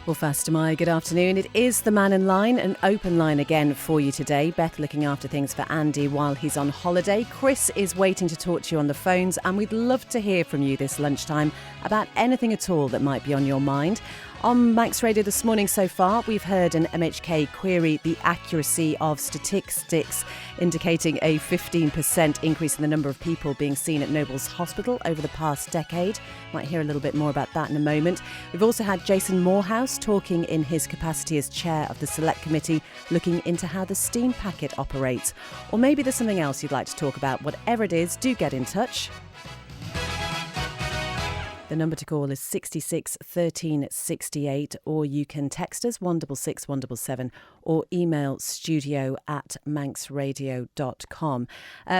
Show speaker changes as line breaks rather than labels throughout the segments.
Well, first, my good afternoon. It is the Mannin line, an open line again for you today. Beth looking after things for Andy while he's on holiday. Chris is waiting to talk to you on the phones, and we'd love to hear from you this lunchtime about anything at all that might be on your mind. On Manx Radio this morning so far, we've heard an MHK query the accuracy of statistics indicating a 15% increase in the number of people being seen at Noble's Hospital over the past decade. Might hear a little bit more about that in a moment. We've also had Jason Morehouse talking in his capacity as chair of the Select Committee, looking into how the steam packet operates. Or maybe there's something else you'd like to talk about. Whatever it is, do get in touch. The number to call is 66 13 68, or you can text us 166 177 or email studio@manxradio.com.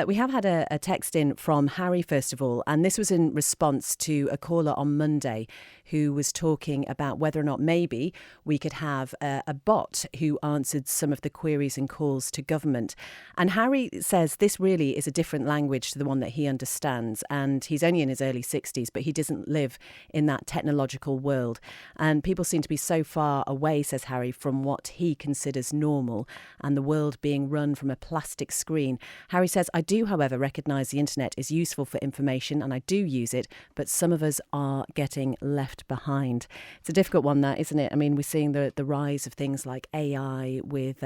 We have had a text in from Harry, first of all, and this was in response to a caller on Monday who was talking about whether or not maybe we could have a bot who answered some of the queries and calls to government. And Harry says this really is a different language to the one that he understands, and he's only in his early 60s, but he doesn't live in that technological world. And people seem to be so far away, says Harry, from what he considers normal and the world being run from a plastic screen. Harry says, I do, however, recognise the internet is useful for information and I do use it, but some of us are getting left behind. It's a difficult one, that, isn't it? I mean, we're seeing the rise of things like AI with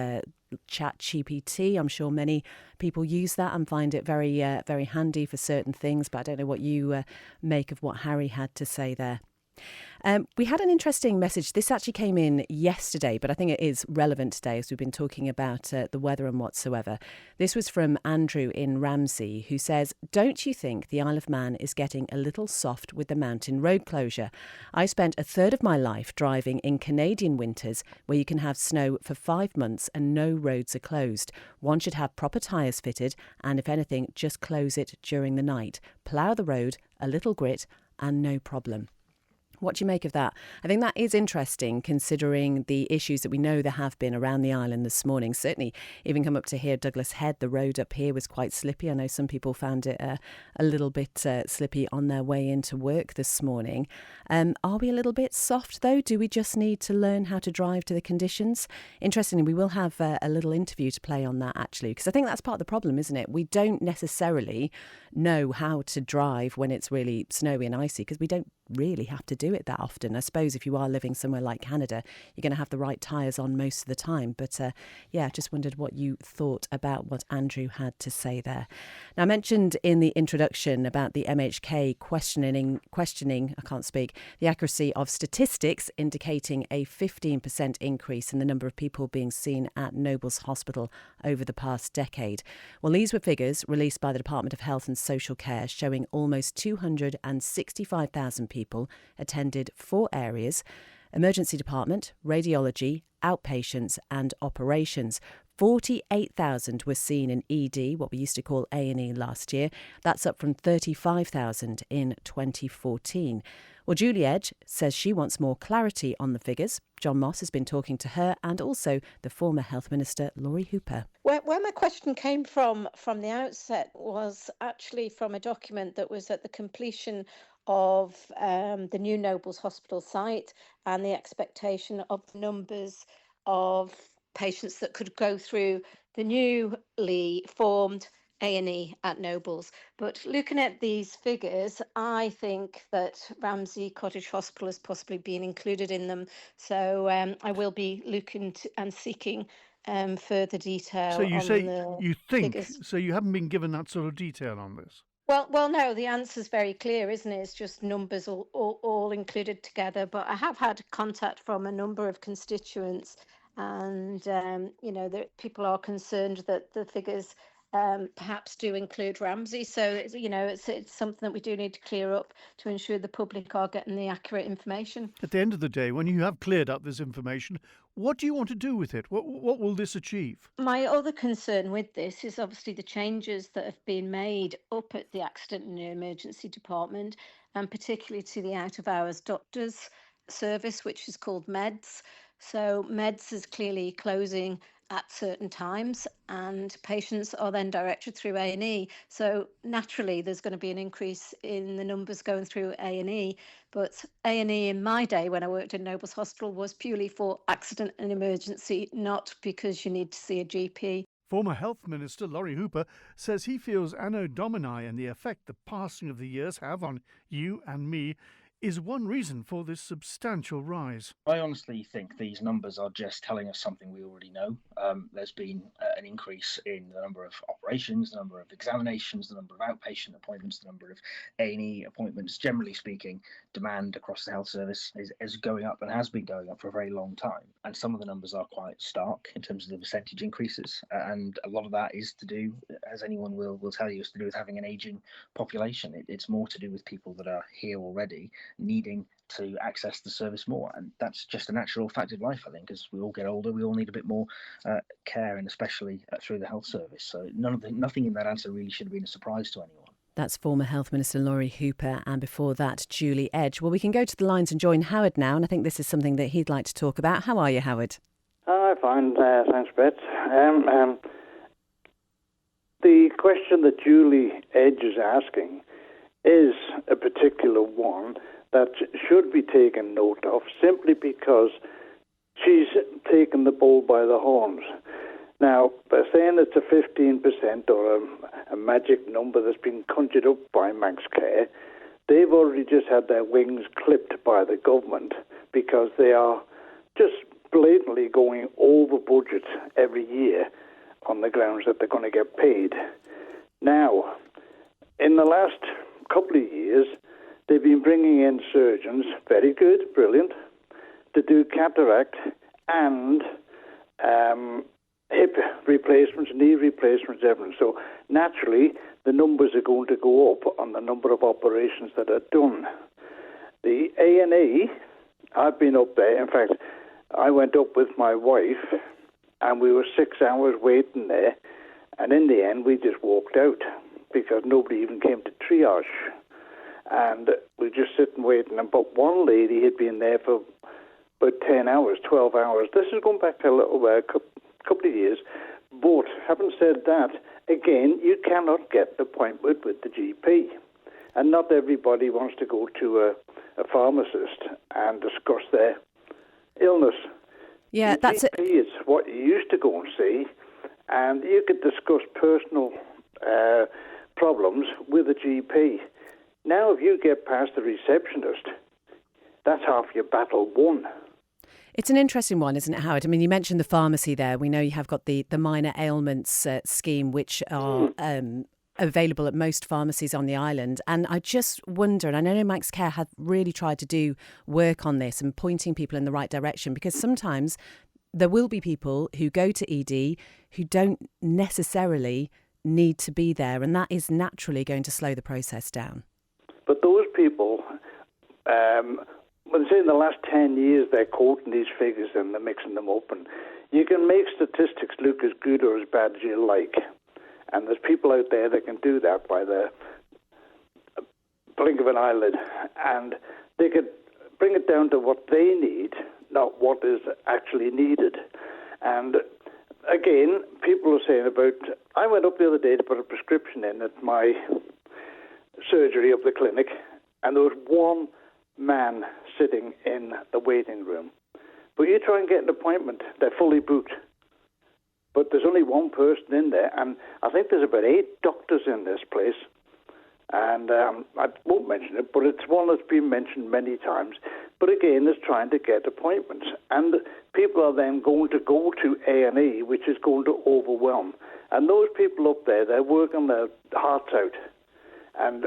ChatGPT. I'm sure many people use that and find it very, very handy for certain things, but I don't know what you make of what Harry had to say there. We had an interesting message. This actually came in yesterday, but I think it is relevant today as we've been talking about the weather and whatsoever. This was from Andrew in Ramsey, who says, don't you think the Isle of Man is getting a little soft with the mountain road closure? I spent a third of my life driving in Canadian winters where you can have snow for 5 months and no roads are closed. One should have proper tyres fitted and, if anything, just close it during the night. Plough the road, a little grit and no problem. What do you make of that? I think that is interesting, considering the issues that we know there have been around the island this morning. Certainly, even come up to here, Douglas Head, the road up here was quite slippy. I know some people found it a little bit slippy on their way into work this morning. Are we a little bit soft, though? Do we just need to learn how to drive to the conditions? Interestingly, we will have a little interview to play on that, actually, because I think that's part of the problem, isn't it? We don't necessarily know how to drive when it's really snowy and icy, because we don't really have to do it that often. I suppose if you are living somewhere like Canada, you're going to have the right tyres on most of the time. But yeah, just wondered what you thought about what Andrew had to say there. Now, I mentioned in the introduction about the MHK questioning, I can't speak, the accuracy of statistics indicating a 15% increase in the number of people being seen at Noble's Hospital over the past decade. Well, these were figures released by the Department of Health and Social Care showing almost 265,000 people attended 4 areas: emergency department, radiology, outpatients and operations. 48,000 were seen in ED, what we used to call A&E last year. That's up from 35,000 in 2014. Well, Julie Edge says she wants more clarity on the figures. John Moss has been talking to her and also the former Health Minister, Laurie Hooper.
Where my question came from the outset was actually from a document that was at the completion of the new Nobles Hospital site and the expectation of the numbers of patients that could go through the newly formed A&E at Nobles. But looking at these figures, I think that Ramsey Cottage Hospital has possibly been included in them. So I will be looking and seeking further detail.
So you
on
say
the
you think,
figures.
so you haven't been given that sort of detail on this?
Well, no, the answer's very clear, isn't it? It's just numbers all included together. But I have had contact from a number of constituents, and that people are concerned that the figures perhaps do include Ramsey. So it's something that we do need to clear up to ensure the public are getting the accurate information.
At the end of the day, when you have cleared up this information, what do you want to do with it? What will this achieve?
My other concern with this is obviously the changes that have been made up at the Accident and Emergency Department, and particularly to the out-of-hours doctors service, which is called MEDS. So MEDS is clearly closing at certain times, and patients are then directed through A&E. So naturally there's going to be an increase in the numbers going through A&E, but A&E in my day when I worked in Nobles Hospital was purely for accident and emergency, not because you need to see a GP.
Former Health Minister Laurie Hooper says he feels Anno Domini and the effect the passing of the years have on you and me is one reason for this substantial rise.
I honestly think these numbers are just telling us something we already know. There's been an increase in the number of operations, the number of examinations, the number of outpatient appointments, the number of A&E appointments. Generally speaking, demand across the health service is going up and has been going up for a very long time. And some of the numbers are quite stark in terms of the percentage increases. And a lot of that is to do, as anyone will tell you, is to do with having an ageing population. It's more to do with people that are here already needing to access the service more, and that's just a natural fact of life. I think as we all get older, we all need a bit more care, and especially through the health service. So nothing in that answer really should have been a surprise to anyone.
That's former Health Minister Laurie Hooper, and before that, Julie Edge. Well, we can go to the lines and join Howard now, and I think this is something that he'd like to talk about. How are you, Howard?
I'm fine, thanks, Beth. The question that Julie Edge is asking is a particular one that should be taken note of, simply because she's taken the bull by the horns. Now, by saying it's a 15% or a magic number that's been conjured up by Max Care, they've already just had their wings clipped by the government because they are just blatantly going over budget every year on the grounds that they're going to get paid. Now, in the last couple of years, they've been bringing in surgeons, very good, brilliant, to do cataract and hip replacements, knee replacements, everything. So naturally, the numbers are going to go up on the number of operations that are done. The A&E, I've been up there. In fact, I went up with my wife, and we were 6 hours waiting there. And in the end, we just walked out because nobody even came to triage. And we just sit and wait. But one lady had been there for about 10 hours, 12 hours. This is going back a little couple of years. But having said that, again, you cannot get an appointment with the GP. And not everybody wants to go to a pharmacist and discuss their illness.
Yeah,
the
that's
GP it. Is what you used to go and see, and you could discuss personal problems with a GP. Now, if you get past the receptionist, that's half your battle won.
It's an interesting one, isn't it, Howard? I mean, you mentioned the pharmacy there. We know you have got the minor ailments scheme, which are available at most pharmacies on the island. And I just wonder, and I know Max Care have really tried to do work on this and pointing people in the right direction, because sometimes there will be people who go to ED who don't necessarily need to be there, and that is naturally going to slow the process down.
But those people, when say in the last 10 years they're quoting these figures and they're mixing them up, and you can make statistics look as good or as bad as you like. And there's people out there that can do that by the blink of an eyelid. And they could bring it down to what they need, not what is actually needed. And again, people are saying about... I went up the other day to put a prescription in at my surgery of the clinic, and there was one man sitting in the waiting room. But you try and get an appointment, they're fully booked. But there's only one person in there, and I think there's about 8 doctors in this place. And I won't mention it, but it's one that's been mentioned many times. But again, it's trying to get appointments. And people are then going to go to A&E, which is going to overwhelm. And those people up there, they're working their hearts out. And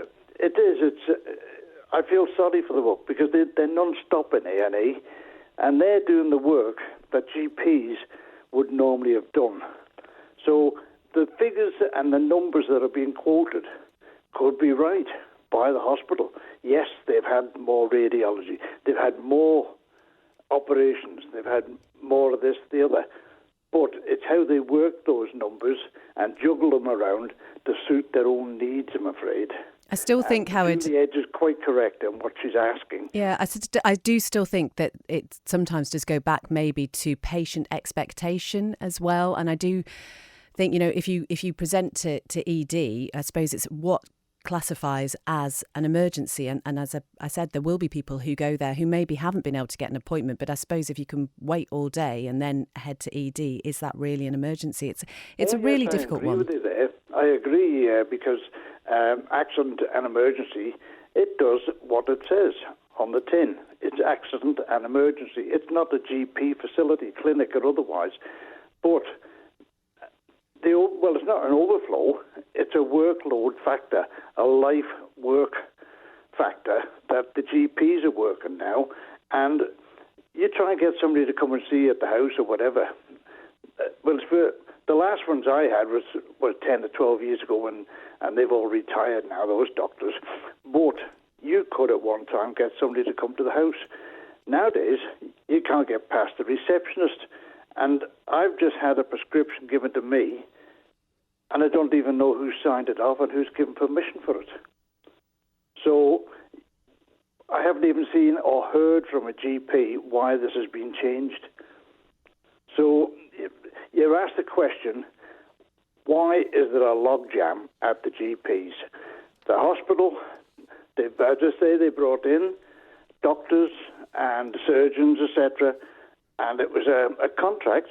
I feel sorry for the work, because they're non-stop in A&E, and they're doing the work that GPs would normally have done. So the figures and the numbers that are being quoted could be right by the hospital. Yes, they've had more radiology, they've had more operations, they've had more of this, the other. But it's how they work those numbers and juggle them around to suit their own needs, I'm afraid.
I still think, Howard...
Julie Edge is quite correct in what she's asking.
Yeah, I do still think that it sometimes does go back maybe to patient expectation as well. And I do think, if you present to ED, I suppose it's what classifies as an emergency. And as I said, there will be people who go there who maybe haven't been able to get an appointment. But I suppose if you can wait all day and then head to ED, is that really an emergency? It's a really difficult one.
I agree with you there. I agree because accident and emergency, it does what it says on the tin. It's accident and emergency. It's not a GP facility, clinic or otherwise. But it's not an overflow. It's a workload factor, a life work factor that the GPs are working now. And you try and get somebody to come and see you at the house or whatever. The last ones I had was 10 to 12 years ago, and they've all retired now, those doctors. But you could at one time get somebody to come to the house. Nowadays, you can't get past the receptionist. And I've just had a prescription given to me, and I don't even know who signed it off and who's given permission for it. So I haven't even seen or heard from a GP why this has been changed. So you're asked the question, why is there a logjam at the GPs? The hospital, they brought in doctors and surgeons, etc., and it was a contract,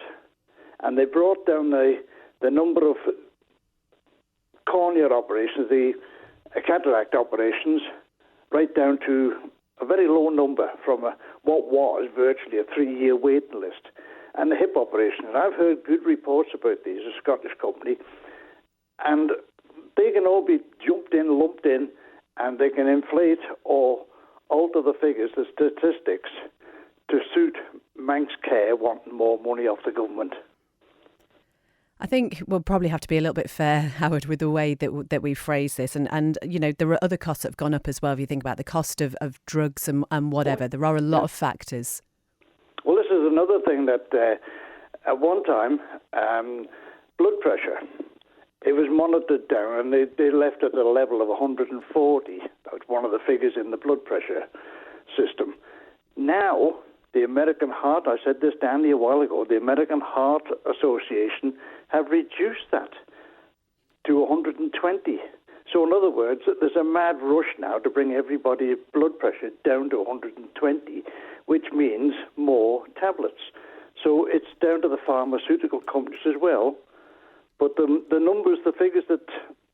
and they brought down the number of cornea operations, the cataract operations, right down to a very low number from what was virtually a 3-year waiting list. And the hip operation, and I've heard good reports about these, a Scottish company, and they can all be lumped in, and they can inflate or alter the figures, the statistics, to suit Manx Care wanting more money off the government.
I think we'll probably have to be a little bit fair, Howard, with the way that we phrase this. And there are other costs that have gone up as well. If you think about the cost of drugs and whatever, there are a lot of factors.
Well, this is another thing that at one time, blood pressure, it was monitored down, and they left it at a level of 140. That was one of the figures in the blood pressure system. Now, the American Heart, I said this to Andy a while ago, the American Heart Association have reduced that to 120. So in other words, there's a mad rush now to bring everybody's blood pressure down to 120, which means more tablets. So it's down to the pharmaceutical companies as well. But the numbers, the figures that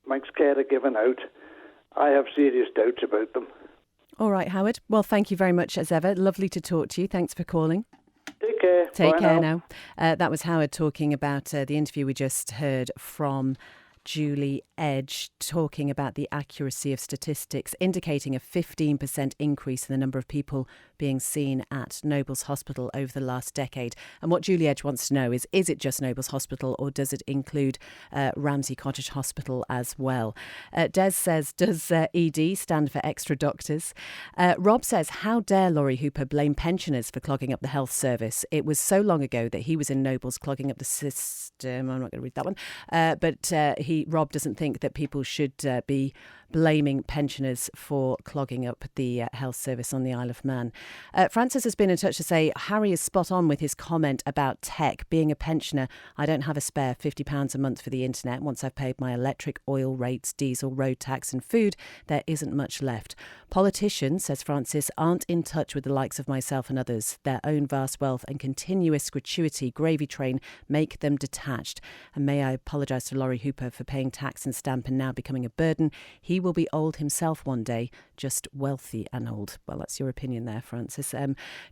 Manx Care are giving out, I have serious doubts about them.
All right, Howard. Well, thank you very much as ever. Lovely to talk to you. Thanks for calling.
Take care.
Take care now. That was Howard talking about the interview we just heard from Julie Edge, talking about the accuracy of statistics, indicating a 15% increase in the number of people being seen at Nobles Hospital over the last decade. And what Julie Edge wants to know is it just Nobles Hospital, or does it include Ramsey Cottage Hospital as well? Des says, does ED stand for extra doctors? Rob says, how dare Laurie Hooper blame pensioners for clogging up the health service? It was so long ago that he was in Nobles clogging up the system. I'm not going to read that one. But Rob doesn't think that people should be blaming pensioners for clogging up the health service on the Isle of Man. Francis has been in touch to say Harry is spot on with his comment about tech. Being a pensioner, I don't have a spare £50 a month for the internet. Once I've paid my electric, oil rates, diesel, road tax and food, there isn't much left. Politicians, says Francis, aren't in touch with the likes of myself and others. Their own vast wealth and continuous gratuity gravy train make them detached. And may I apologise to Laurie Hooper for paying tax and stamp and now becoming a burden. He will be old himself one day, just wealthy and old. Well, that's your opinion there, Francis.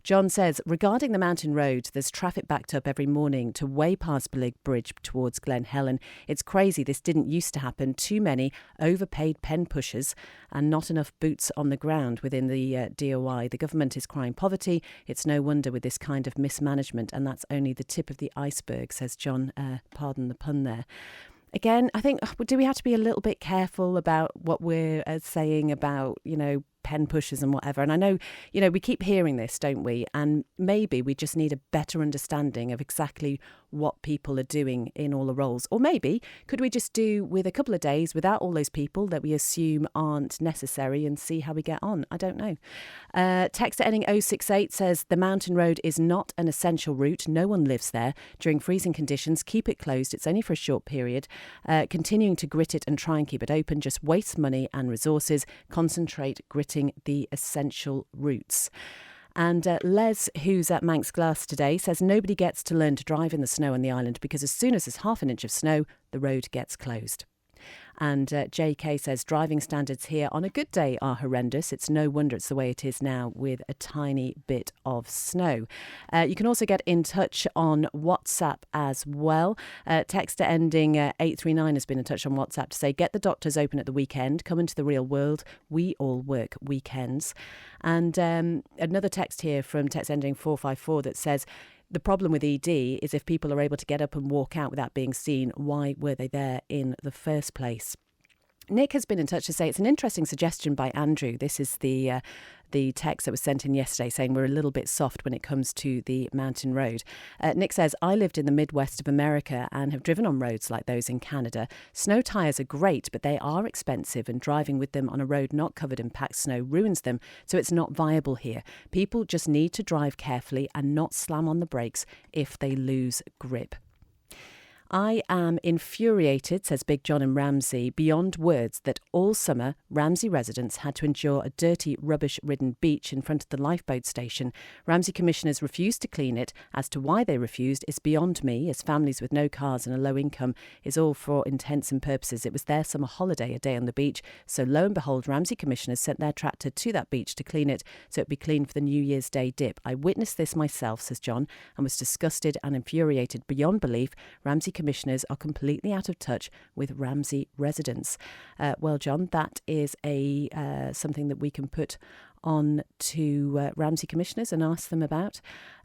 John says, regarding the mountain road, there's traffic backed up every morning to way past Blig Bridge towards Glen Helen. It's crazy. This didn't used to happen. Too many overpaid pen pushers and not enough boots on the ground within the DOI. The government is crying poverty. It's no wonder with this kind of mismanagement, and that's only the tip of the iceberg, says John. Pardon the pun there. Again, I think, do we have to be a little bit careful about what we're saying about, pen pushers and whatever. And I know, we keep hearing this, don't we? And maybe we just need a better understanding of exactly what people are doing in all the roles. Or maybe could we just do with a couple of days without all those people that we assume aren't necessary and see how we get on? I don't know. Text ending 068 says the mountain road is not an essential route. No one lives there. During freezing conditions, keep it closed. It's only for a short period. Continuing to grit it and try and keep it open just wastes money and resources. Concentrate gritting the essential routes. And Les, who's at Manx Glass today, says nobody gets to learn to drive in the snow on the island because as soon as there's half an inch of snow, the road gets closed. And JK says driving standards here on a good day are horrendous. It's no wonder it's the way it is now with a tiny bit of snow. You can also get in touch on WhatsApp as well. Texter ending 839 has been in touch on WhatsApp to say, get the doctors open at the weekend. Come into the real world. We all work weekends. And another text here from text ending 454 that says, the problem with ED is if people are able to get up and walk out without being seen, why were they there in the first place? Nick has been in touch to say it's an interesting suggestion by Andrew. This is the text that was sent in yesterday saying we're a little bit soft when it comes to the mountain road. Nick says, I lived in the Midwest of America and have driven on roads like those in Canada. Snow tyres are great, but they are expensive and driving with them on a road not covered in packed snow ruins them, so it's not viable here. People just need to drive carefully and not slam on the brakes if they lose grip. I am infuriated, says Big John in Ramsey, beyond words that all summer Ramsey residents had to endure a dirty, rubbish-ridden beach in front of the lifeboat station. Ramsey commissioners refused to clean it. As to why they refused is beyond me, as families with no cars and a low income is all for intents and purposes. It was their summer holiday, a day on the beach. So lo and behold, Ramsey commissioners sent their tractor to that beach to clean it so it'd be clean for the New Year's Day dip. I witnessed this myself, says John, and was disgusted and infuriated beyond belief. Ramsey commissioners are completely out of touch with Ramsey residents. Well, John, that is something that we can put on to Ramsey commissioners and ask them about.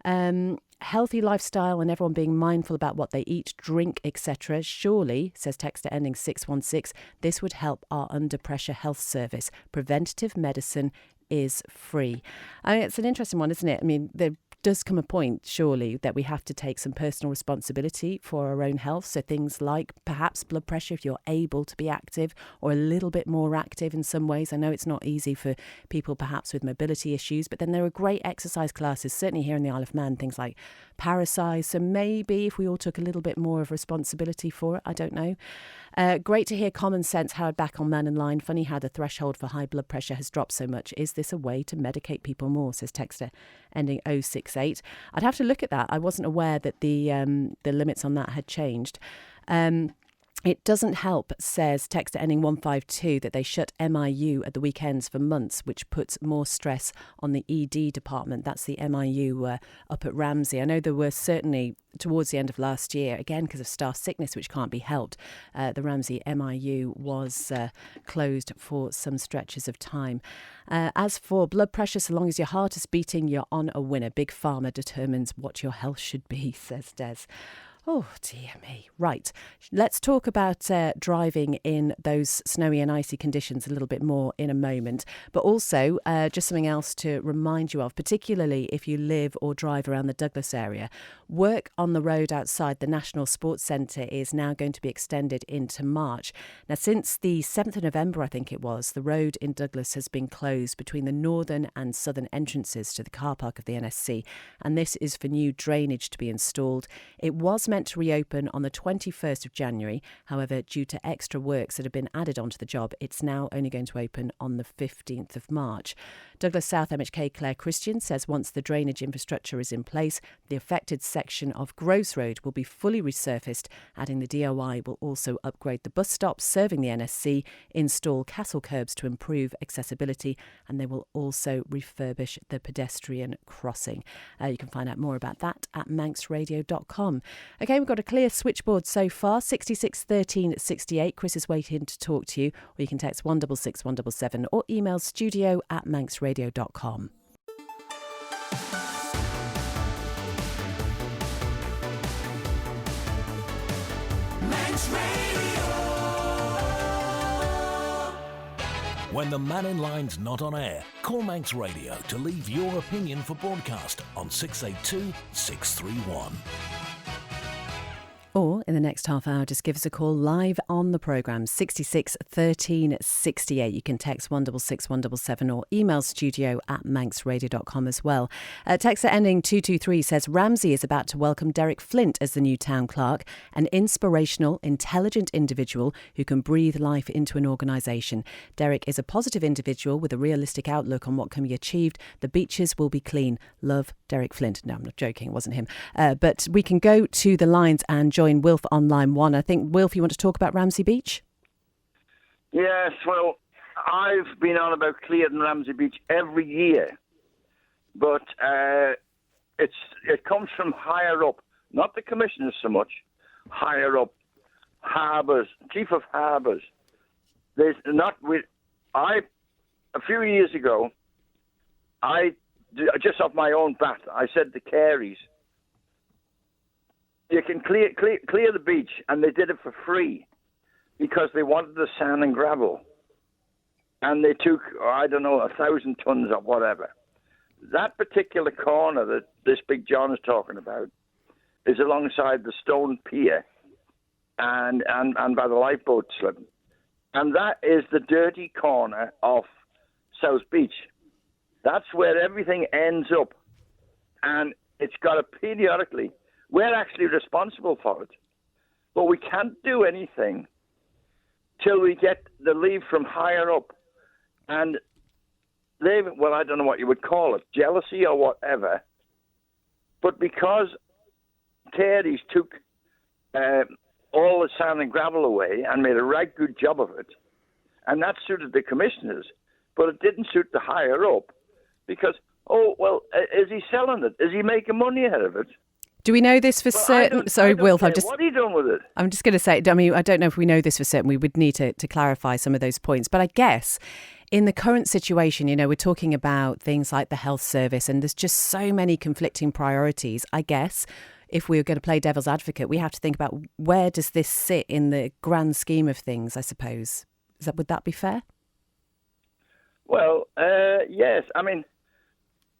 Healthy lifestyle and everyone being mindful about what they eat, drink, etc. Surely, says texter ending 616, this would help our under pressure health service. Preventative medicine is free. I mean, it's an interesting one, isn't it? I mean, there does come a point, surely, that we have to take some personal responsibility for our own health. So things like perhaps blood pressure, if you're able to be active or a little bit more active in some ways. I know it's not easy for people perhaps with mobility issues, but then there are great exercise classes, certainly here in the Isle of Man, things like parasize. So maybe if we all took a little bit more of responsibility for it, I don't know. Great to hear Common Sense Howard back on Mannin line. Funny how the threshold for high blood pressure has dropped so much. Is this a way to medicate people more, says texter ending 068. I'd have to look at that. I wasn't aware that the limits on that had changed. It doesn't help, says texter ending 152, that they shut MIU at the weekends for months, which puts more stress on the ED department. That's the MIU up at Ramsey. I know there were certainly towards the end of last year, again because of staff sickness, which can't be helped, the Ramsey MIU was closed for some stretches of time. As for blood pressure, so long as your heart is beating, you're on a winner. Big Pharma determines what your health should be, says Des. Oh, dear me. Right. Let's talk about driving in those snowy and icy conditions a little bit more in a moment. But also, just something else to remind you of, particularly if you live or drive around the Douglas area. Work on the road outside the National Sports Centre is now going to be extended into March. Now, since the 7th of November, I think it was, the road in Douglas has been closed between the northern and southern entrances to the car park of the NSC. And this is for new drainage to be installed. It was meant to reopen on the 21st of January. However, due to extra works that have been added onto the job, it's now only going to open on the 15th of March. Douglas South MHK Claire Christian says once the drainage infrastructure is in place, the affected section of Groves Road will be fully resurfaced, adding the DOI will also upgrade the bus stops serving the NSC, install castle curbs to improve accessibility, and they will also refurbish the pedestrian crossing. You can find out more about that at manxradio.com. OK, we've got a clear switchboard so far, 66 13 68. Chris is waiting to talk to you, or you can text 166 177 or email studio@manxradio.com.
Manx Radio. When the Mannin line's not on air, call Manx Radio to leave your opinion for broadcast on 682 631.
Or in the next half hour, just give us a call live on the programme, 66 13 68. You can text 166 177 or email studio@manxradio.com as well. Texter ending 223 says Ramsey is about to welcome Derek Flint as the new town clerk, an inspirational, intelligent individual who can breathe life into an organisation. Derek is a positive individual with a realistic outlook on what can be achieved. The beaches will be clean. Love, Derek Flint. No, I'm not joking. It wasn't him. But we can go to the lines and join Wilf on line one. I think, Wilf, you want to talk about Ramsey Beach?
Yes, well, I've been on about clearing Ramsey Beach every year, but it comes from higher up, not the commissioners so much, higher up, harbours, chief of harbours. There's not with a few years ago, just off my own bat, I said to Careys, you can clear the beach, and they did it for free because they wanted the sand and gravel. And they took, 1,000 tons or whatever. That particular corner that this Big John is talking about is alongside the stone pier and by the lifeboat slip. And that is the dirty corner of South Beach. That's where everything ends up. And it's got to periodically... We're actually responsible for it, but we can't do anything till we get the leave from higher up. And I don't know what you would call it, jealousy or whatever, but because Careys took all the sand and gravel away and made a right good job of it, and that suited the commissioners, but it didn't suit the higher up, because, is he selling it? Is he making money out of it?
Do we know this for certain? Sorry, Wilf,
what are you doing with it?
I'm just going to say, I mean, I don't know if we know this for certain. We would need to clarify some of those points. But I guess in the current situation, we're talking about things like the health service, and there's just so many conflicting priorities. I guess if we were going to play devil's advocate, we have to think about where does this sit in the grand scheme of things, I suppose. Would that be fair?
Well, yes. I mean,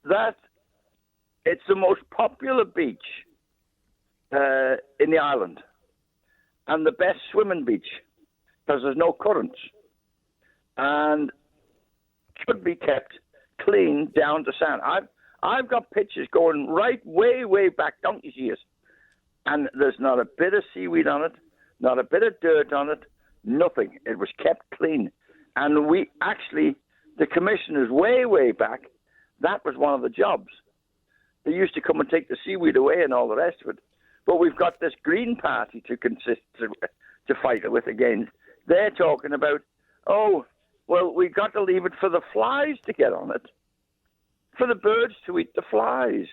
it's the most popular beach in the island, and the best swimming beach because there's no currents, and should be kept clean down to sand. I've got pictures going right way back donkey's years, and there's not a bit of seaweed on it, not a bit of dirt on it, nothing. It was kept clean, and we actually, the commissioners way back, that was one of the jobs. They used to come and take the seaweed away and all the rest of it. But we've got this Green Party to fight with against. They're talking about, we've got to leave it for the flies to get on it, for the birds to eat the flies,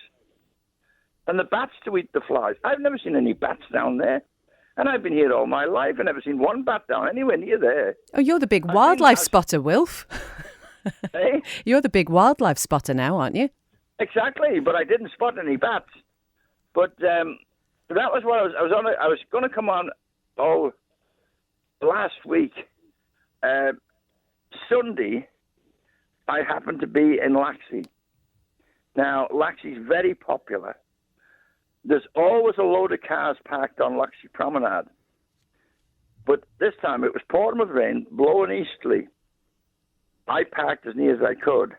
and the bats to eat the flies. I've never seen any bats down there, and I've been here all my life. I've never seen one bat down anywhere near there.
Oh, you're the big wildlife spotter, Wilf.
Hey?
You're the big wildlife spotter now, aren't you?
Exactly, but I didn't spot any bats. But that was what I was going to come on last week. Sunday, I happened to be in Laxey. Now, Laxey's very popular. There's always a load of cars parked on Laxey Promenade. But this time it was pouring with rain, blowing easterly. I parked as near as I could,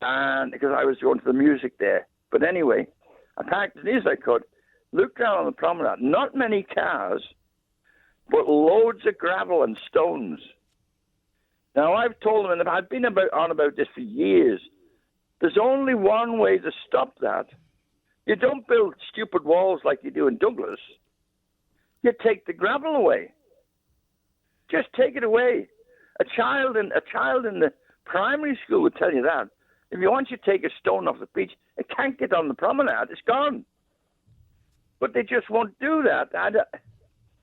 and because I was going to the music there. But anyway, I parked as near as I could, looked down on the promenade. Not many cars, but loads of gravel and stones. Now, I've told them, and I've been on about this for years, there's only one way to stop that. You don't build stupid walls like you do in Douglas. You take the gravel away. Just take it away. A child in the primary school would tell you that. If you want you to take a stone off the beach, it can't get on the promenade. It's gone. But they just won't do that.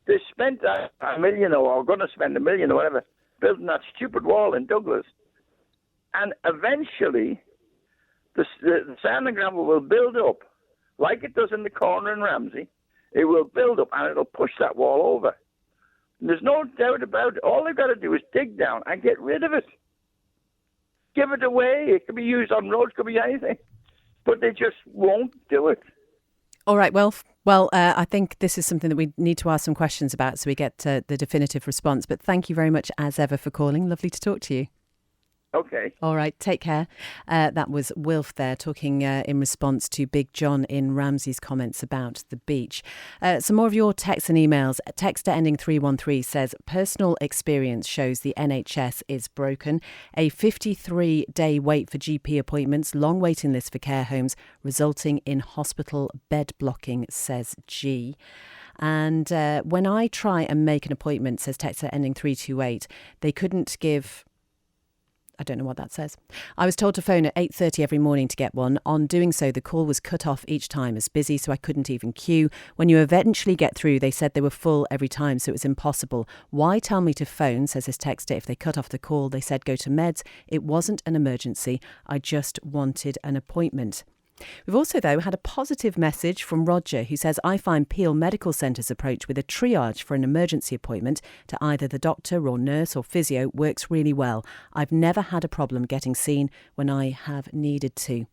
They spent $1 million or going to spend $1 million or whatever building that stupid wall in Douglas. And eventually, the sand and gravel will build up, like it does in the corner in Ramsey. It will build up and it'll push that wall over. And there's no doubt about it. All they've got to do is dig down and get rid of it. give it away. It could be used on roads, could be anything. But they just won't do it.
All right, well, I think this is something that we need to ask some questions about so we get the definitive response. But thank you very much, as ever, for calling. Lovely to talk to you.
Okay.
All right, take care. That was Wilf there talking in response to Big John in Ramsey's comments about the beach. Some more of your texts and emails. Texter ending 313 says, personal experience shows the NHS is broken. A 53-day wait for GP appointments, long waiting list for care homes, resulting in hospital bed blocking, says G. And when I try and make an appointment, says texter ending 328, they couldn't give... I don't know what that says. I was told to phone at 8:30 every morning to get one. On doing so, the call was cut off each time as busy, so I couldn't even queue. When you eventually get through, they said they were full every time, so it was impossible. Why tell me to phone, says his texter, if they cut off the call? They said go to meds. It wasn't an emergency. I just wanted an appointment. We've also, though, had a positive message from Roger, who says, I find Peel Medical Centre's approach with a triage for an emergency appointment to either the doctor or nurse or physio works really well. I've never had a problem getting seen when I have needed to.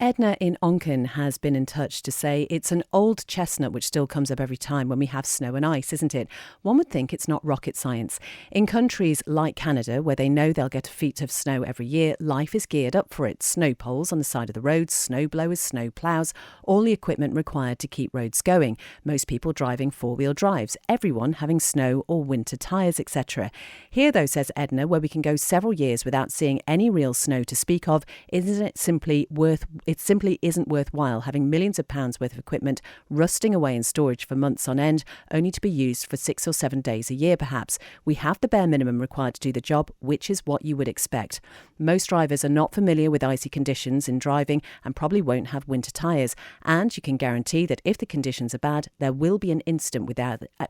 Edna in Onken has been in touch to say it's an old chestnut which still comes up every time when we have snow and ice, isn't it? One would think it's not rocket science. In countries like Canada, where they know they'll get a feet of snow every year, life is geared up for it. Snow poles on the side of the roads, snow blowers, snow ploughs, all the equipment required to keep roads going. Most people driving four-wheel drives, everyone having snow or winter tyres, etc. Here, though, says Edna, where we can go several years without seeing any real snow to speak of, it simply isn't worthwhile having millions of pounds worth of equipment rusting away in storage for months on end, only to be used for 6 or 7 days a year perhaps. We have the bare minimum required to do the job, which is what you would expect. Most drivers are not familiar with icy conditions in driving and probably won't have winter tyres, and you can guarantee that if the conditions are bad, there will be an incident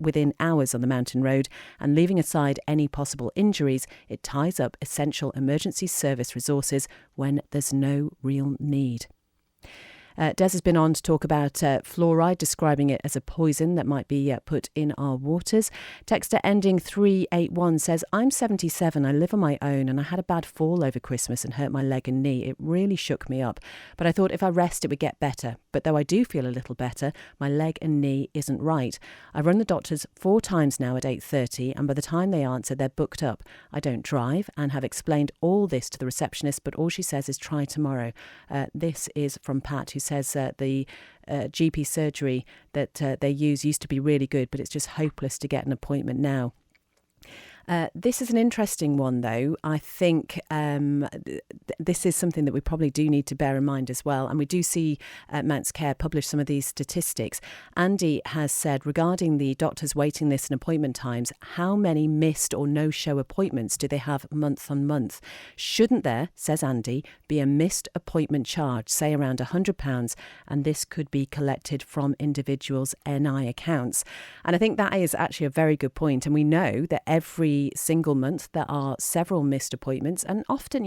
within hours on the mountain road, and leaving aside any possible injuries, it ties up essential emergency service resources when there's no real need. Des has been on to talk about fluoride, describing it as a poison that might be put in our waters. Texter ending 381 says, I'm 77, I live on my own, and I had a bad fall over Christmas and hurt my leg and knee. It really shook me up, but I thought if I rest it would get better. But though I do feel a little better, my leg and knee isn't right. I've run the doctors 4 times now at 8:30, and by the time they answer, they're booked up. I don't drive and have explained all this to the receptionist, but all she says is try tomorrow. This is from Pat, who says the GP surgery that they use used to be really good, but it's just hopeless to get an appointment now. This is an interesting one, though. I think this is something that we probably do need to bear in mind as well. And we do see Mounts Care publish some of these statistics. Andy has said regarding the doctor's waiting list and appointment times, how many missed or no-show appointments do they have month on month? Shouldn't there, says Andy, be a missed appointment charge, say around £100, and this could be collected from individuals' NI accounts? And I think that is actually a very good point. And we know that every single month there are several missed appointments, and often,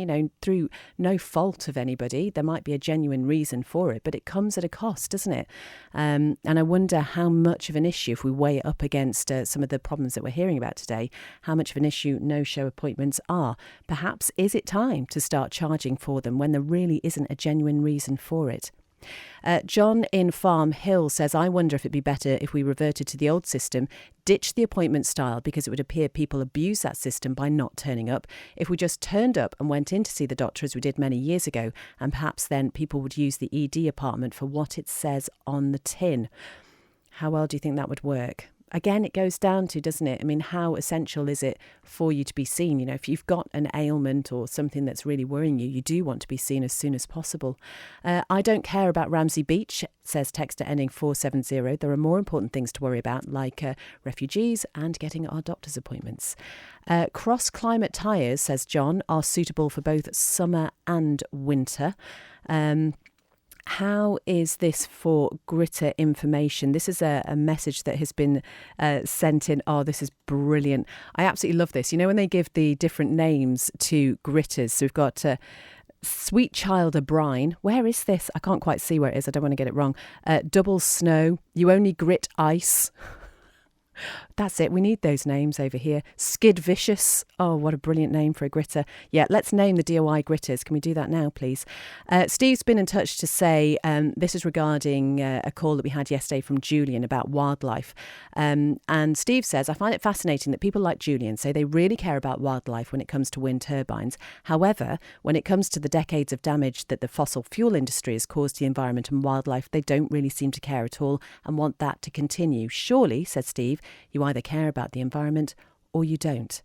through no fault of anybody, there might be a genuine reason for it, but it comes at a cost, doesn't it? And I wonder how much of an issue, if we weigh it up against some of the problems that we're hearing about today, how much of an issue no-show appointments are. Perhaps is it time to start charging for them when there really isn't a genuine reason for it? John in Farm Hill says, I wonder if it'd be better if we reverted to the old system, ditch the appointment style, because it would appear people abuse that system by not turning up. If we just turned up and went in to see the doctor as we did many years ago, and perhaps then people would use the ED apartment for what it says on the tin. How well do you think that would work? Again, it goes down to, doesn't it? I mean, how essential is it for you to be seen? If you've got an ailment or something that's really worrying you, you do want to be seen as soon as possible. I don't care about Ramsey Beach, says texter ending 470. There are more important things to worry about, like refugees and getting our doctor's appointments. Cross climate tyres, says John, are suitable for both summer and winter. How is this for Gritter information? This is a message that has been sent in. Oh, this is brilliant. I absolutely love this. When they give the different names to gritters. So we've got Sweet Child O'Brien. Where is this? I can't quite see where it is. I don't want to get it wrong. Double Snow. You only grit ice. That's it. We need those names over here. Skid Vicious. Oh, what a brilliant name for a gritter. Yeah, let's name the DOI gritters. Can we do that now, please? Steve's been in touch to say this is regarding a call that we had yesterday from Julian about wildlife. And Steve says, I find it fascinating that people like Julian say they really care about wildlife when it comes to wind turbines. However, when it comes to the decades of damage that the fossil fuel industry has caused to the environment and wildlife, they don't really seem to care at all and want that to continue. Surely, says Steve, you either care about the environment or you don't.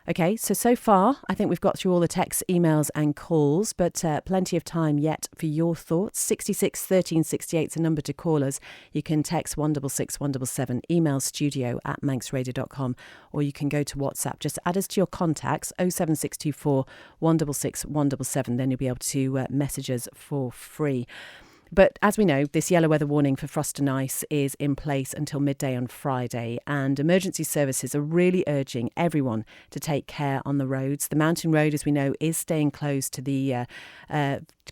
Okay, so far, I think we've got through all the texts, emails and calls, but plenty of time yet for your thoughts. 66 13 68 is the number to call us. You can text 166 177, email studio@manxradio.com, or you can go to WhatsApp. Just add us to your contacts, 07624 166 177, then you'll be able to message us for free. But as we know, this yellow weather warning for frost and ice is in place until midday on Friday, and emergency services are really urging everyone to take care on the roads. The mountain road, as we know, is staying closed to the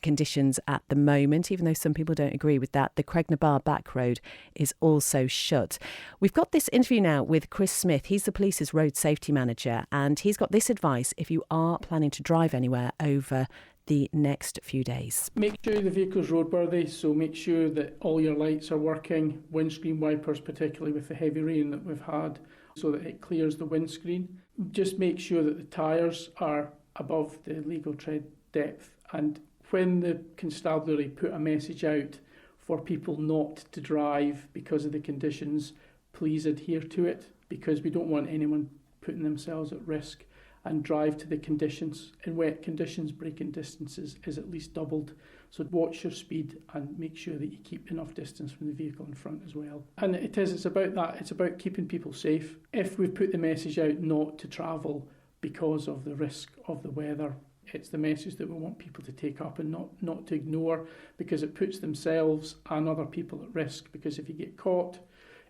conditions at the moment, even though some people don't agree with that. The Cregnabar back road is also shut. We've got this interview now with Chris Smith. He's the police's road safety manager, and he's got this advice if you are planning to drive anywhere over the next few days.
Make sure the vehicle's roadworthy, so make sure that all your lights are working, windscreen wipers, particularly with the heavy rain that we've had, so that it clears the windscreen. Just make sure that the tyres are above the legal tread depth, and when the constabulary put a message out for people not to drive because of the conditions, please adhere to it, because we don't want anyone putting themselves at risk, and drive to the conditions. In wet conditions, braking distances is at least doubled. So watch your speed and make sure that you keep enough distance from the vehicle in front as well. And it's about that. It's about keeping people safe. If we've put the message out not to travel because of the risk of the weather, it's the message that we want people to take up and not to ignore, because it puts themselves and other people at risk. Because if you get caught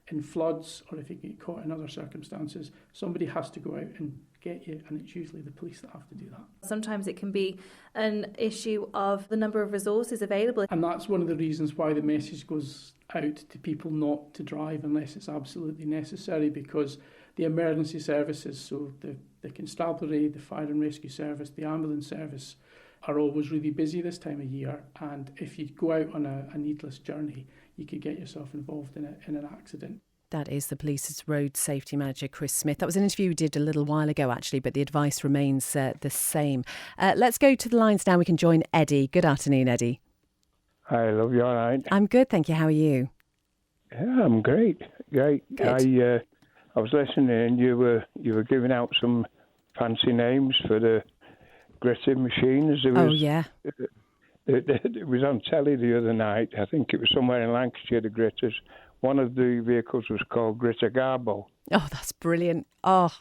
in floods or if you get caught in other circumstances, somebody has to go out and get you, and it's usually the police that have to do that.
Sometimes it can be an issue of the number of resources available.
And that's one of the reasons why the message goes out to people not to drive unless it's absolutely necessary, because the emergency services, so the constabulary, the fire and rescue service, the ambulance service, are always really busy this time of year, and if you go out on a needless journey, you could get yourself involved in an accident.
That is the police's road safety manager, Chris Smith. That was an interview we did a little while ago, actually, but the advice remains the same. Let's go to the lines now. We can join Eddie. Good afternoon, Eddie.
Hi, love, you all right?
I'm good, thank you. How are you?
Yeah, I'm great. Good. I was listening, and you were giving out some fancy names for the gritting machines.
Yeah.
It was on telly the other night. I think it was somewhere in Lancashire, the gritters. One of the vehicles was called Gritter Garbo.
Oh, that's brilliant. Oh,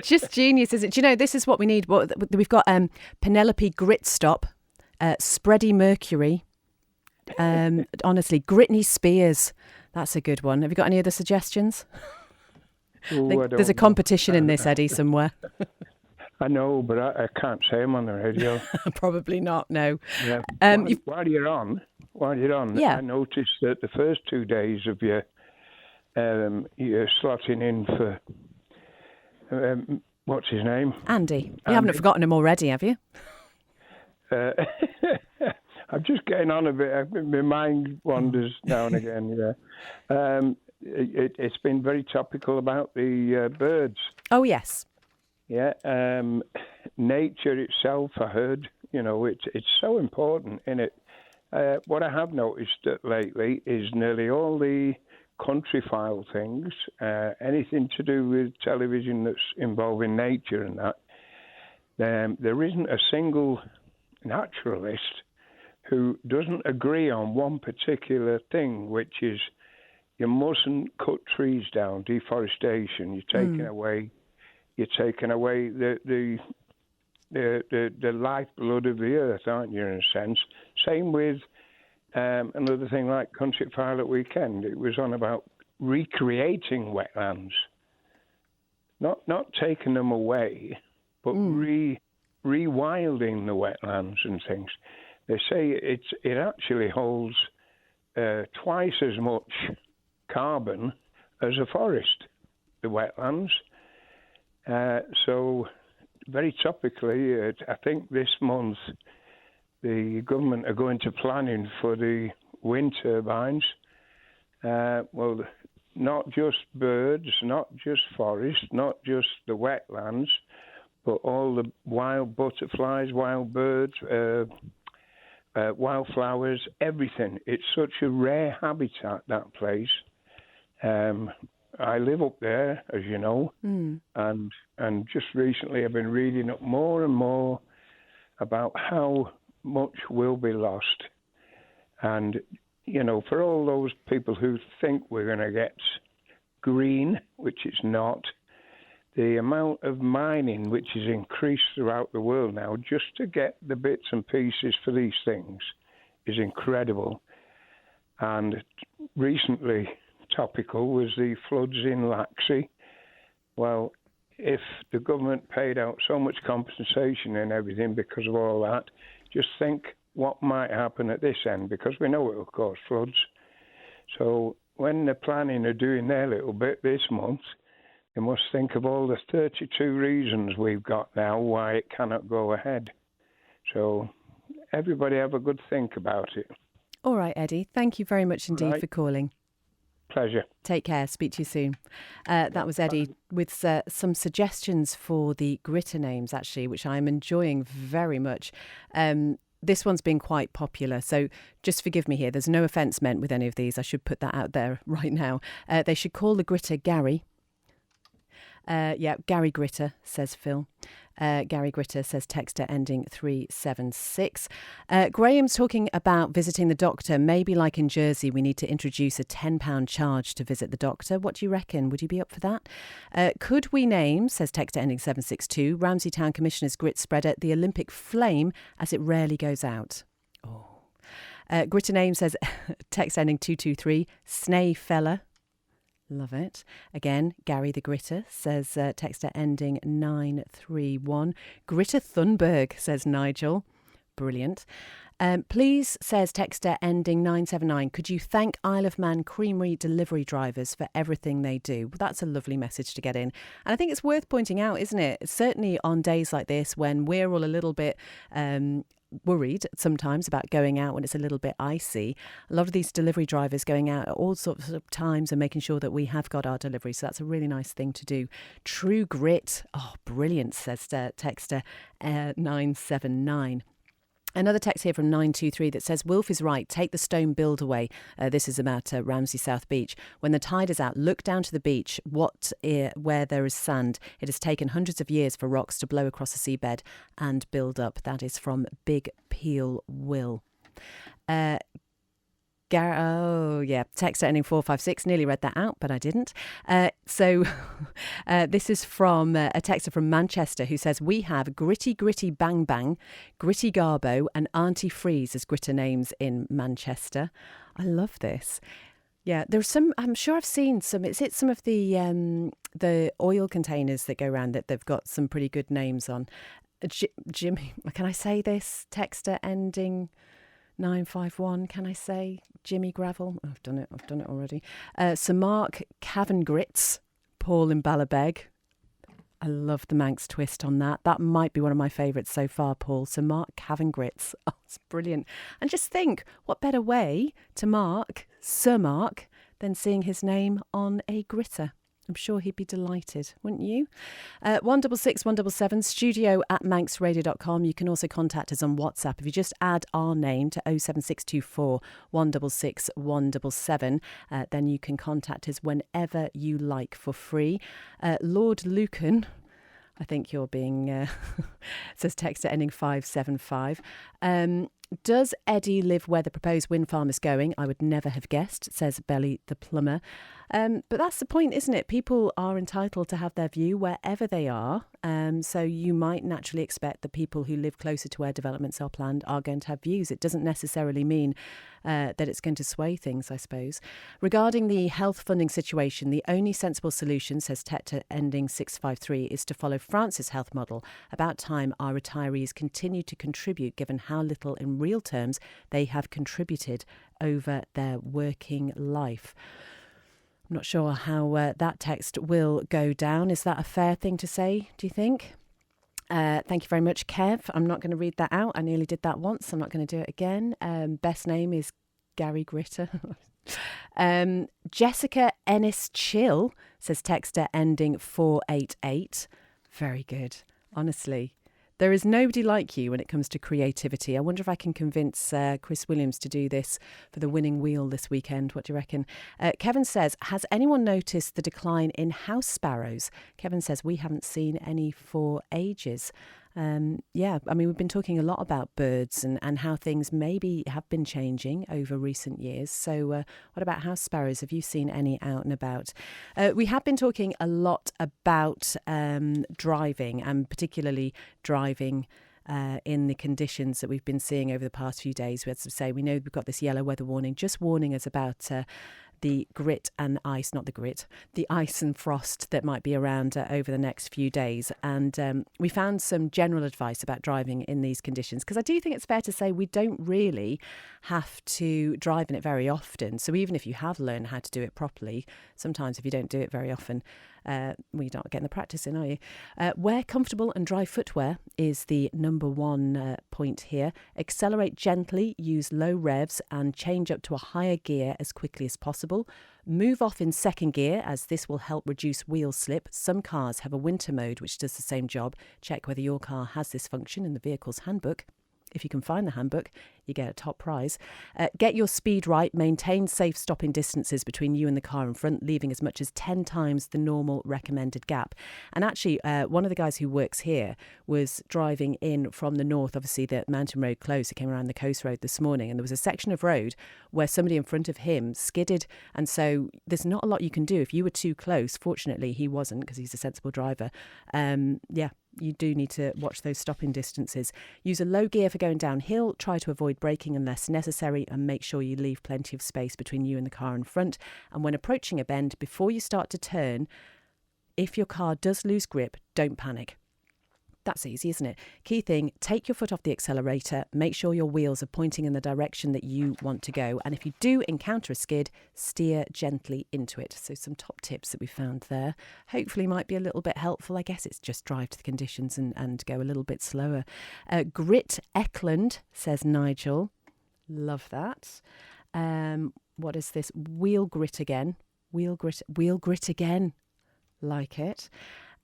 just genius, isn't it? Do you know, this is what we need. We've got Penelope Gritstop, Spready Mercury, honestly, Gritney Spears. That's a good one. Have you got any other suggestions? There's a competition in this, Eddie, somewhere.
I know, but I can't say them on the radio.
Probably not, no.
Yeah. While you're on,
yeah.
I noticed that the first 2 days of your slotting in for, what's his name?
Andy. You haven't forgotten him already, have you?
I'm just getting on a bit. My mind wanders now and again, yeah. It's been very topical about the birds.
Oh, yes.
Yeah, nature itself, I heard, it's so important in it. What I have noticed lately is nearly all the country file things, anything to do with television that's involving nature and that, there isn't a single naturalist who doesn't agree on one particular thing, which is you mustn't cut trees down, deforestation. You're taking away the lifeblood of the earth, aren't you, in a sense? Same with another thing like Country File at Weekend. It was on about recreating wetlands, not taking them away, but rewilding the wetlands and things. They say it actually holds twice as much carbon as a forest. the wetlands. So very topically, I think this month the government are going to planning for the wind turbines. Well, not just birds, not just forests, not just the wetlands, but all the wild butterflies, wild birds, wildflowers, everything. It's such a rare habitat, that place. I live up there, as you know, and just recently I've been reading up more and more about how much will be lost. And, you know, for all those people who think we're going to get green, which it's not, the amount of mining which is increased throughout the world now just to get the bits and pieces for these things is incredible. And recently, topical, was the floods in Laxey. Well, if the government paid out so much compensation and everything because of all that, just think what might happen at this end, because we know it will cause floods. So when they're planning or doing their little bit this month, they must think of all the 32 reasons we've got now why it cannot go ahead. So everybody have a good think about it.
All right, Eddie. Thank you very much indeed for calling.
Pleasure.
Take care. Speak to you soon. That was Eddie with some suggestions for the gritter names, actually, which I'm enjoying very much. This one's been quite popular, so just forgive me here. There's no offence meant with any of these. I should put that out there right now. They should call the gritter Gary. Gary Gritter, says Phil. Gary Gritter says texter ending 376. Graham's talking about visiting the doctor. Maybe like in Jersey, we need to introduce a £10 charge to visit the doctor. What do you reckon? Would you be up for that? Could we name, says texter ending 762, Ramsey Town Commissioner's grit spreader the Olympic flame, as it rarely goes out? Oh. Gritter name says text ending 223, Snay Fella. Love it. Again, Gary the Gritter says texter ending 931. Gritter Thunberg, says Nigel. Brilliant. Please, says texter ending 979, could you thank Isle of Man creamery delivery drivers for everything they do? Well, that's a lovely message to get in. And I think it's worth pointing out, isn't it? Certainly on days like this when we're all a little bit worried sometimes about going out when it's a little bit icy. A lot of these delivery drivers going out at all sorts of times and making sure that we have got our delivery. So that's a really nice thing to do. True grit. Oh, brilliant, says texter 979. Another text here from 923 that says, Wilf is right, take the stone build away. This is about Ramsey South Beach. When the tide is out, look down to the beach where there is sand. It has taken hundreds of years for rocks to blow across the seabed and build up. That is from Big Peel Will. Text ending 456. Nearly read that out, but I didn't. This is from a texter from Manchester who says, we have Gritty Gritty Bang Bang, Gritty Garbo and Auntie Freeze as gritter names in Manchester. I love this. Yeah, there's some, I'm sure I've seen some, is it some of the oil containers that go around that they've got some pretty good names on? Jimmy, can I say this? Texter ending 951, can I say Jimmy Gravel? Oh, I've done it already. Sir Mark Cavengrits, Paul in Ballabeg. I love the Manx twist on that. That might be one of my favourites so far, Paul. Sir Mark Cavengrits. Oh, it's brilliant. And just think, what better way to mark Sir Mark than seeing his name on a gritter? I'm sure he'd be delighted, wouldn't you? 166 177 studio@manxradio.com. You can also contact us on WhatsApp. If you just add our name to 07624 166 177, then you can contact us whenever you like for free. Lord Lucan, I think you're being, says texter ending 575. Does Eddie live where the proposed wind farm is going? I would never have guessed, says Belly the plumber. But that's the point, isn't it? People are entitled to have their view wherever they are. So you might naturally expect the people who live closer to where developments are planned are going to have views. It doesn't necessarily mean that it's going to sway things, I suppose. Regarding the health funding situation, the only sensible solution, says Teta ending 653, is to follow France's health model. About time our retirees continue to contribute, given how little in real terms they have contributed over their working life. I'm not sure how that text will go down. Is that a fair thing to say, do you think? Thank you very much, Kev. I'm not going to read that out. I nearly did that once. I'm not going to do it again. Best name is Gary Gritter. Jessica Ennis Chill says texter ending 488. Very good. Honestly, there is nobody like you when it comes to creativity. I wonder if I can convince Chris Williams to do this for the winning wheel this weekend. What do you reckon? Kevin says, has anyone noticed the decline in house sparrows? Kevin says, we haven't seen any for ages. Yeah, I mean, we've been talking a lot about birds and how things maybe have been changing over recent years. So what about house sparrows? Have you seen any out and about? We have been talking a lot about driving, and particularly driving in the conditions that we've been seeing over the past few days. We had to say, we know we've got this yellow weather warning, just warning us about the grit and ice, not the grit, the ice and frost that might be around over the next few days. And we found some general advice about driving in these conditions, because I do think it's fair to say we don't really have to drive in it very often. So even if you have learned how to do it properly, sometimes if you don't do it very often, well, you're not getting the practice in, are you? Wear comfortable and dry footwear is the number one point here. Accelerate gently, use low revs and change up to a higher gear as quickly as possible. Move off in second gear, as this will help reduce wheel slip. Some cars have a winter mode which does the same job. Check whether your car has this function in the vehicle's handbook. If you can find the handbook, you get a top prize. Get your speed right. Maintain safe stopping distances between you and the car in front, leaving as much as 10 times the normal recommended gap. And actually, one of the guys who works here was driving in from the north. Obviously, the mountain road closed. He came around the coast road this morning, and there was a section of road where somebody in front of him skidded. And so there's not a lot you can do. If you were too close, fortunately, he wasn't, because he's a sensible driver. Yeah. You do need to watch those stopping distances. Use a low gear for going downhill. Try to avoid braking unless necessary, and make sure you leave plenty of space between you and the car in front. And when approaching a bend, before you start to turn, if your car does lose grip, don't panic. That's easy, isn't it? Key thing, take your foot off the accelerator. Make sure your wheels are pointing in the direction that you want to go. And if you do encounter a skid, steer gently into it. So some top tips that we found there. Hopefully might be a little bit helpful. I guess it's just drive to the conditions and go a little bit slower. Grit Eckland, says Nigel. Love that. What is this? Wheel grit again. Wheel grit again. Like it.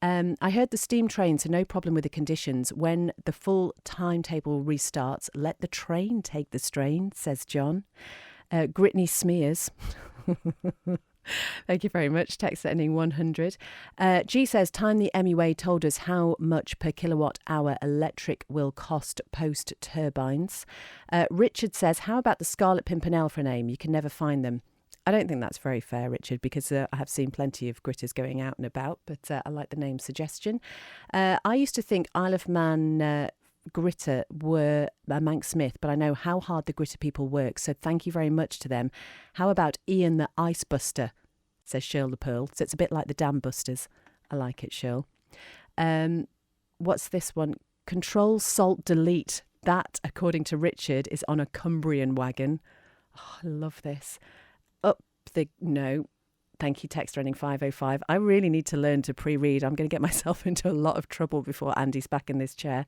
I heard the steam train, so no problem with the conditions. When the full timetable restarts, let the train take the strain, says John. Gritney Smears. Thank you very much. Text ending 100. G says, time the MUA told us how much per kilowatt hour electric will cost post turbines. Richard says, how about the Scarlet Pimpernel for a name? You can never find them. I don't think that's very fair, Richard, because I have seen plenty of gritters going out and about, but I like the name suggestion. I used to think Isle of Man gritter were Manx Smith, but I know how hard the gritter people work, so thank you very much to them. How about Ian the Ice Buster, says Shirl the Pearl. So it's a bit like the Dam Busters. I like it, Shirl. What's this one? Control, Salt, Delete. That, according to Richard, is on a Cumbrian wagon. Oh, I love this. No, thank you, text running 505. I really need to learn to pre-read. I'm going to get myself into a lot of trouble before Andy's back in this chair.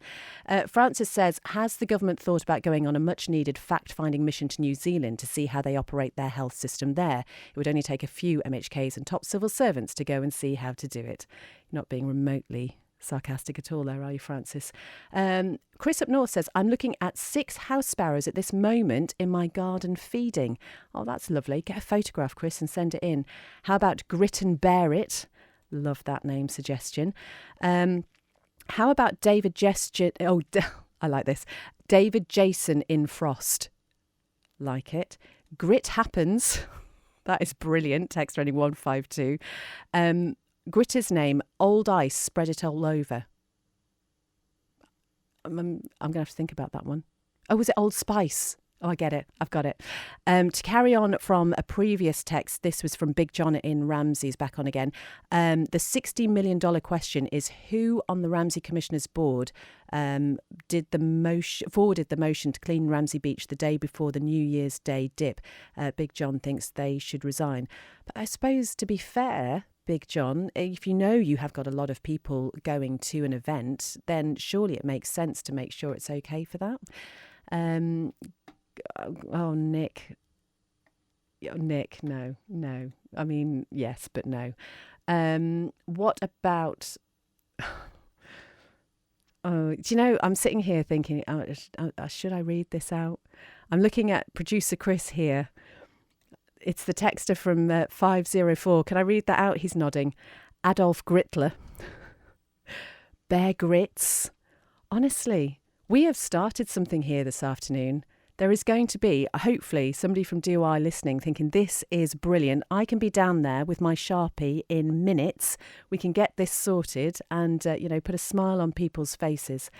Francis says, has the government thought about going on a much-needed fact-finding mission to New Zealand to see how they operate their health system there? It would only take a few MHKs and top civil servants to go and see how to do it. You're not being remotely sarcastic at all there, are you, Francis? Chris up north says, I'm looking at 6 house sparrows at this moment in my garden feeding. Oh, that's lovely. Get a photograph, Chris, and send it in. How about Grit and Bear It? Love that name suggestion. How about David Gesture? Oh, I like this. David Jason in Frost. Like it. Grit Happens. That is brilliant. Text running 152. Gritter's name, Old Ice, Spread It All Over. I'm going to have to think about that one. Oh, was it Old Spice? Oh, I get it. I've got it. To carry on from a previous text, this was from Big John in Ramsay's, back on again. The $60 million question is, who on the Ramsay Commissioners Board forwarded the motion to clean Ramsay Beach the day before the New Year's Day dip? Big John thinks they should resign. But I suppose, to be fair, Big John, if you know you have got a lot of people going to an event, then surely it makes sense to make sure it's okay for that. Nick, no. I mean, yes, but no. What about... Oh, do you know, I'm sitting here thinking, should I read this out? I'm looking at producer Chris here. It's the texter from 504. Can I read that out? He's nodding. Adolf Grittler. Bear Grits. Honestly, we have started something here this afternoon. There is going to be, hopefully, somebody from DOI listening thinking, this is brilliant. I can be down there with my Sharpie in minutes. We can get this sorted and, put a smile on people's faces.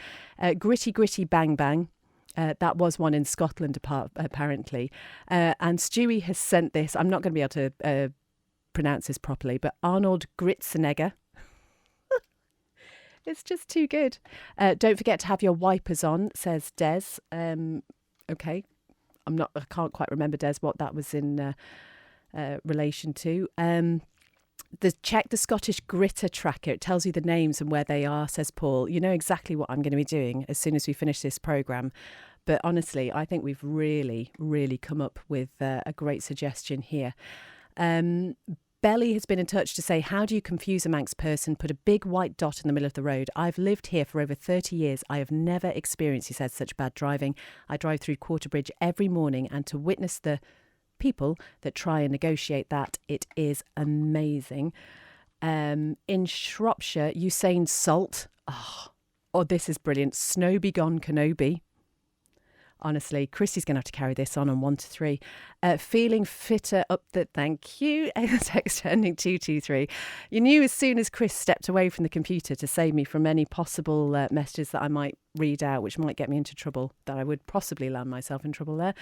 Gritty Bang Bang. That was one in Scotland, apparently. And Stewie has sent this. I'm not going to be able to pronounce this properly, but Arnold Gritzenegger. It's just too good. Don't forget to have your wipers on, says Des. Okay, I can't quite remember, Des, what that was in relation to. Check the Scottish Gritter tracker. It tells you the names and where they are, says Paul. You know exactly what I'm going to be doing as soon as we finish this programme. But honestly, I think we've really, really come up with a great suggestion here. Belly has been in touch to say, how do you confuse a Manx person? Put a big white dot in the middle of the road. I've lived here for over 30 years. I have never experienced, he said, such bad driving. I drive through Quarterbridge every morning, and to witness the people that try and negotiate that, it is amazing. In Shropshire, Usain Salt. Oh, this is brilliant. Snow be gone, Kenobi. Honestly, Christy's going to have to carry this on 1 to 3. Feeling fitter up the... Thank you. Text ending 223. You knew as soon as Chris stepped away from the computer to save me from any possible messages that I might read out, which might get me into trouble, that I would possibly land myself in trouble there.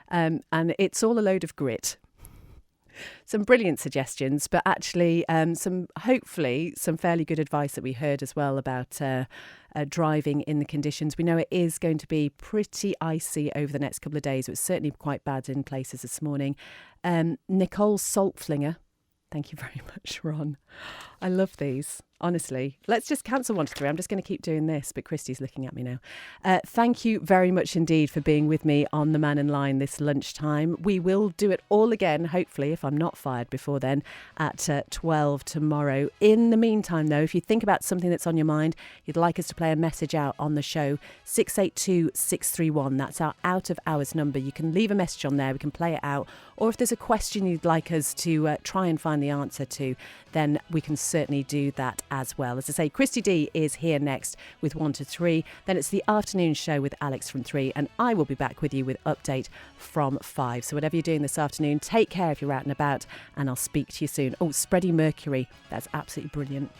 And it's all a load of grit. Some brilliant suggestions, but actually hopefully some fairly good advice that we heard as well about driving in the conditions. We know it is going to be pretty icy over the next couple of days. It was certainly quite bad in places this morning. Nicole Saltflinger. Thank you very much, Ron. I love these. Honestly, let's just cancel 1 to 3. I'm just going to keep doing this, but Christy's looking at me now. Thank you very much indeed for being with me on the Mannin line this lunchtime. We will do it all again, hopefully, if I'm not fired before then, at 12 tomorrow. In the meantime, though, if you think about something that's on your mind, you'd like us to play a message out on the show, 682 631. That's our out of hours number. You can leave a message on there. We can play it out. Or if there's a question you'd like us to try and find the answer to, then we can certainly do that as well. As I say, Christy D is here next with 1 to 3. Then it's the afternoon show with Alex from 3, and I will be back with you with update from 5. So whatever you're doing this afternoon, take care if you're out and about, and I'll speak to you soon. Oh, Spready Mercury. That's absolutely brilliant.